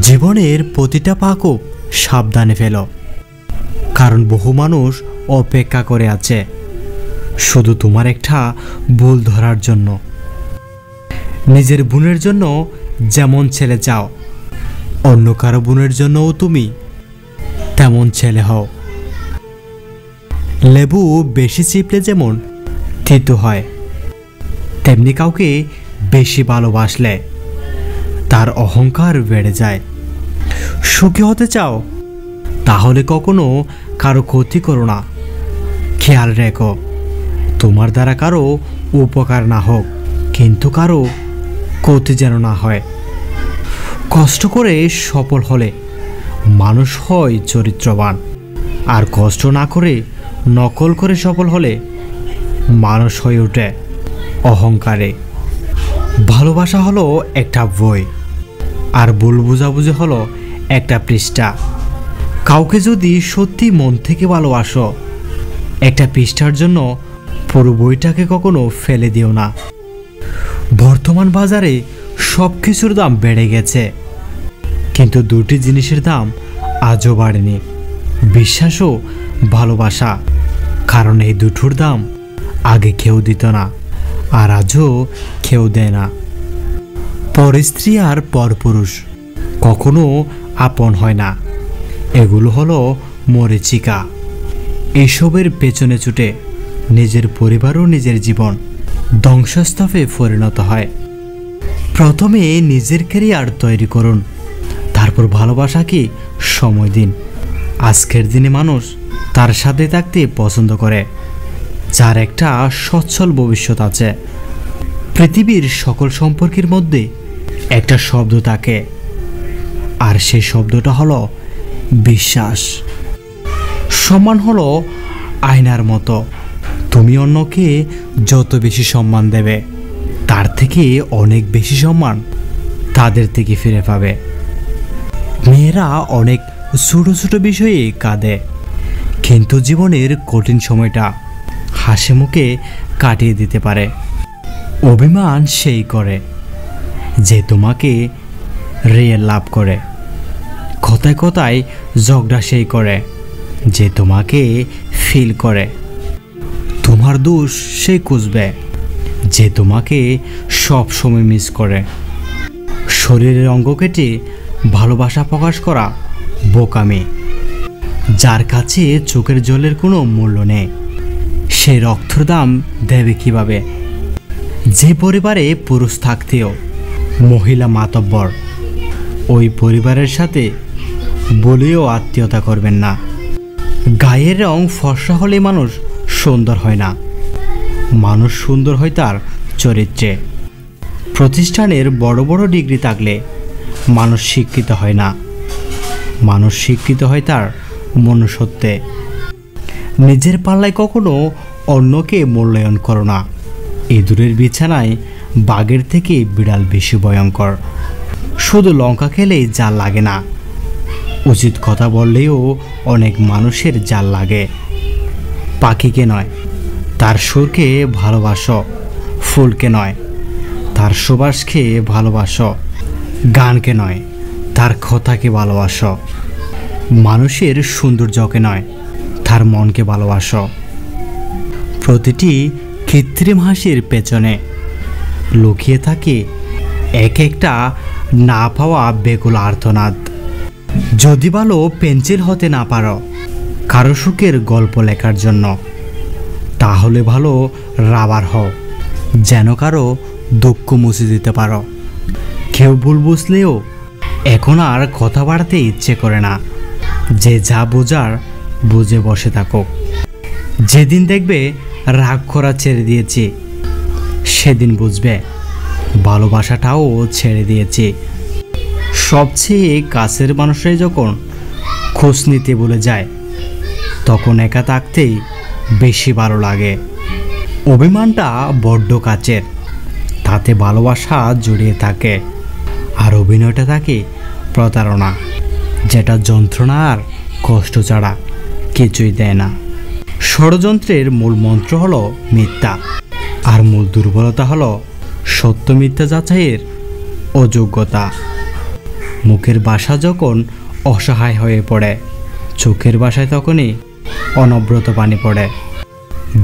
জীবনের প্রতিটা পাকুপ সাবধানে ফেলো, কারণ বহু মানুষ অপেক্ষা করে আছে শুধু তোমার একটা ভুল ধরার জন্য। নিজের বোনের জন্য যেমন ছেলে চাও, অন্য কারো বোনের জন্যও তুমি তেমন ছেলে হও। লেবু বেশি চিপলে যেমন তিতো হয়, তেমনি কাউকে বেশি ভালোবাসলে তার অহংকার বেড়ে যায়। সুখী হতে চাও তাহলে কখনো কারো ক্ষতি করো না। খেয়াল রেখো তোমার দ্বারা কারো উপকার না হোক, কিন্তু কারো ক্ষতি যেন না হয়। কষ্ট করে সফল হলে মানুষ হয় চরিত্রবান, আর কষ্ট না করে নকল করে সফল হলে মানুষ হয়ে ওঠে অহংকারে। ভালোবাসা হলো একটা বই, আর ভুল বুঝাবুঝি হলো একটা পৃষ্ঠা। কাউকে যদি সত্যি মন থেকে ভালোবাসো, একটা পৃষ্ঠার জন্য পুরো বইটাকে কখনো ফেলে দিও না। বর্তমান বাজারে সব কিছুর দাম বেড়ে গেছে, কিন্তু দুটি জিনিসের দাম আজও বাড়েনি, বিশ্বাস ও ভালোবাসা। কারণ এই দুটোর দাম আগে কেউ দিত না, আর আজও কেউ দেয় না। পর স্ত্রী আর পর পুরুষ কখনো আপন হয় না। এগুলো হলো মরীচিকা। এসবের পেছনে ছুটে নিজের পরিবার ও নিজের জীবন ধ্বংসস্তূপে পরিণত হয়। প্রথমে নিজের ক্যারিয়ার তৈরি করুন, তারপর ভালোবাসাকে সময় দিন। আজকের দিনে মানুষ তার সাথে থাকতে পছন্দ করে যার একটা সচ্ছল ভবিষ্যৎ আছে। পৃথিবীর সকল সম্পর্কের মধ্যে একটা শব্দ থাকে, আর সেই শব্দটা হলো বিশ্বাস। সম্মান হলো আয়নার মতো, তুমি অন্যকে যত বেশি সম্মান দেবে তার থেকে অনেক বেশি সম্মান তাদের থেকে ফিরে পাবে। মেয়েরা অনেক ছোট ছোট বিষয়ে কাঁদে, কিন্তু জীবনের কঠিন সময়টা হাসি মুখে কাটিয়ে দিতে পারে। অভিমান সেই করে যে তোমাকে রিয়েল লাভ করে। কথায় কথায় ঝগড়া সেই করে যে তোমাকে ফিল করে। তোমার দোষ সে খুঁজবে যে তোমাকে সব সময় মিস করে। শরীরের অঙ্গ কেটে ভালোবাসা প্রকাশ করা বোকামি। যার কাছে চোখের জলের কোনো মূল্য নেই, সে রক্তের দাম দেবে কিভাবে? যে পরিবারে পুরুষ থাকতেও মহিলা মাতব্বর, ওই পরিবারের সাথে বলেও আত্মীয়তা করবেন না। গায়ের রং ফর্সা হলে মানুষ সুন্দর হয় না, মানুষ সুন্দর হয় তার চরিত্রে। প্রতিষ্ঠানের বড় বড় ডিগ্রি থাকলে মানুষ শিক্ষিত হয় না, মানুষ শিক্ষিত হয় তার মনুষ্যত্বে। নিজের পাল্লায় কখনো অন্যকে মূল্যায়ন করো না। ইঁদুরের বিছানায় বাঘের থেকে বিড়াল বেশি ভয়ঙ্কর। শুধু লঙ্কা খেলেই জাল লাগে না, উচিত কথা বললেও অনেক মানুষের জাল লাগে। পাখিকে নয় তার সুরকে ভালোবাসো, ফুলকে নয় তার সুবাসকে ভালোবাসো, গানকে নয় তার কথাকে ভালোবাসো, মানুষের সৌন্দর্যকে নয় তার মনকে ভালোবাসো। প্রতিটি কৃত্রিম হাসির পেছনে লুকিয়ে থাকে এক একটা না পাওয়া বেকুল আর্তনাদ। যদি ভালো পেন্সিল হতে না পারো কারো সুখের গল্প লেখার জন্য, তাহলে ভালো রাবার হও, যেন কারো দুঃখ মুছে দিতে পারো। কেউ ভুল বুঝলেও এখন আর কথা বাড়াতে ইচ্ছে করে না। যে যা বোঝার বুঝে বসে থাকো। যেদিন দেখবে রাগ করা ছেড়ে দিয়েছি, সেদিন বুঝবে ভালোবাসাটাও ছেড়ে দিয়েছি। সবচেয়ে কাছের মানুষরাই যখন খোঁজ নিতে বলে যায়, তখন একা থাকতেই বেশি ভালো লাগে। অভিমানটা বড্ড কাছের, তাতে ভালোবাসা জড়িয়ে থাকে, আর অভিনয়টা থাকে প্রতারণা, যেটা যন্ত্রণা আর কষ্ট ছাড়া কিছুই দেয় না। ষড়যন্ত্রের মূল মন্ত্র হলো মিথ্যা, আর মূল দুর্বলতা হলো সত্য মিথ্যা যাচাইয়ের অযোগ্যতা। মুখের ভাষা যখন অসহায় হয়ে পড়ে, চোখের ভাষায় তখনই অনবরত পানি পড়ে।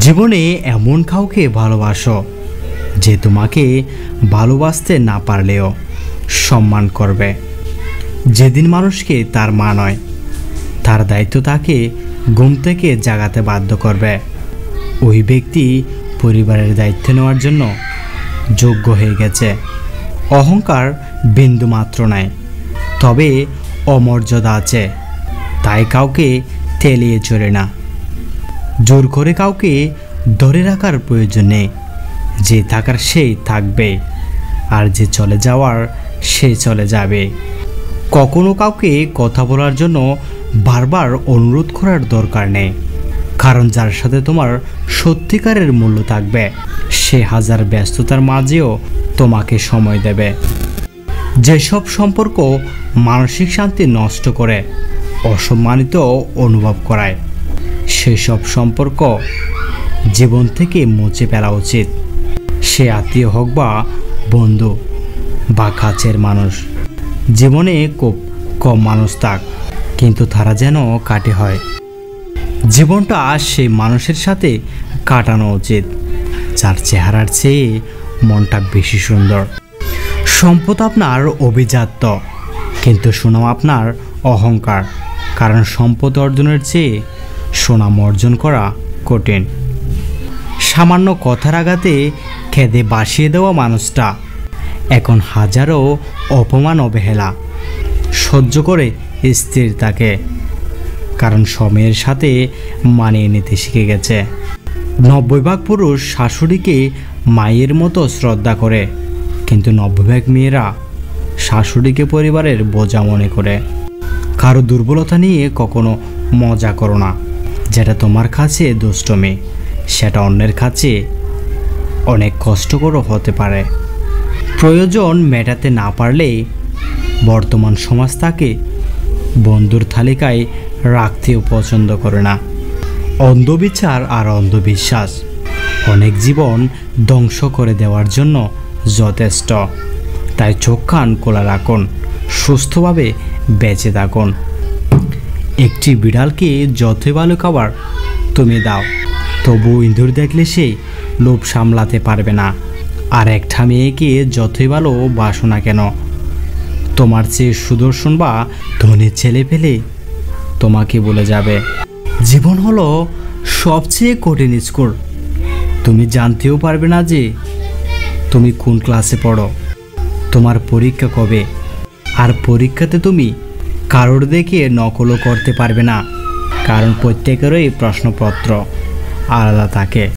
জীবনে এমন কাউকে ভালোবাসো যে তোমাকে ভালোবাসতে না পারলেও সম্মান করবে। যেদিন মানুষকে তার মা নয়, তার দায়িত্ব তাকে ঘুম থেকে জাগাতে বাধ্য করবে, ওই ব্যক্তি পরিবারের দায়িত্ব নেওয়ার জন্য যোগ্য হয়ে গেছে। অহংকার বিন্দুমাত্র নাই, তবে অমর্যাদা আছে, তাই কাউকে তেলিয়ে চলে না। জোর করে কাউকে ধরে রাখার প্রয়োজন নেই। যে থাকার সেই থাকবে, আর যে চলে যাওয়ার সে চলে যাবে। কখনো কাউকে কথা বলার জন্য বারবার অনুরোধ করার দরকার নেই, কারণ যার সাথে তোমার সত্যিকারের মূল্য থাকবে সে হাজার ব্যস্ততার মাঝেও তোমাকে সময় দেবে। যেসব সম্পর্ক মানসিক শান্তি নষ্ট করে, অসম্মানিত অনুভব করায়, সেসব সম্পর্ক জীবন থেকে মুছে ফেলা উচিত। সে আত্মীয় হোক বা বন্ধু বা কাছের মানুষ। জীবনে খুব কম মানুষ থাক, কিন্তু তারা যেন কাটে হয়। জীবনটা সেই মানুষের সাথে কাটানো উচিত যার চেহারার চেয়ে মনটা বেশি সুন্দর। সম্পদ আপনার অভিজাত্য, কিন্তু সুনাম আপনার অহংকার। কারণ সম্পদ অর্জনের চেয়ে সুনাম অর্জন করা কঠিন। সামান্য কথার আঘাতে খেদে বাসিয়ে দেওয়া মানুষটা এখন হাজারো অপমান অবহেলা সহ্য করে স্থির থাকে, কারণ সময়ের সাথে মানিয়ে নিতে শিখে গেছে। 90% পুরুষ শাশুড়িকে মায়ের মতো শ্রদ্ধা করে, কিন্তু 90% মেয়েরা শাশুড়িকে পরিবারের বোঝা মনে করে। কারো দুর্বলতা নিয়ে কখনো মজা করো না। যেটা তোমার কাছে দুষ্টমি, সেটা অন্যের কাছে অনেক কষ্টকরও হতে পারে। প্রয়োজন মেটাতে না পারলে বর্তমান সমাজ তাকে বন্ধুর তালিকায় রাখতেও পছন্দ করে না। অন্ধবিচার আর অন্ধবিশ্বাস অনেক জীবন ধ্বংস করে দেওয়ার জন্য যথেষ্ট। তাই চোখ কান খোলা রাখুন, সুস্থভাবে বেঁচে থাকুন। একটি বিড়ালকে যতই ভালো খাবার তুমি দাও, তবু ইঁদুর দেখলে সে লোভ সামলাতে পারবে না। আর একটা মেয়েকে যতই ভালো বাসো না কেন, তোমার চেয়ে সুদর্শন বা ধনী ছেলে পেলে তোমাকে বলে যাবে। জীবন হলো সবচেয়ে কঠিন স্কুল। তুমি জানতেও পারবে না যে তুমি কোন ক্লাসে পড়ো, তোমার পরীক্ষা কবে। আর পরীক্ষাতে তুমি কারোর দেখে নকলও করতে পারবে না, কারণ প্রত্যেকেরই প্রশ্নপত্র আলাদা থাকে।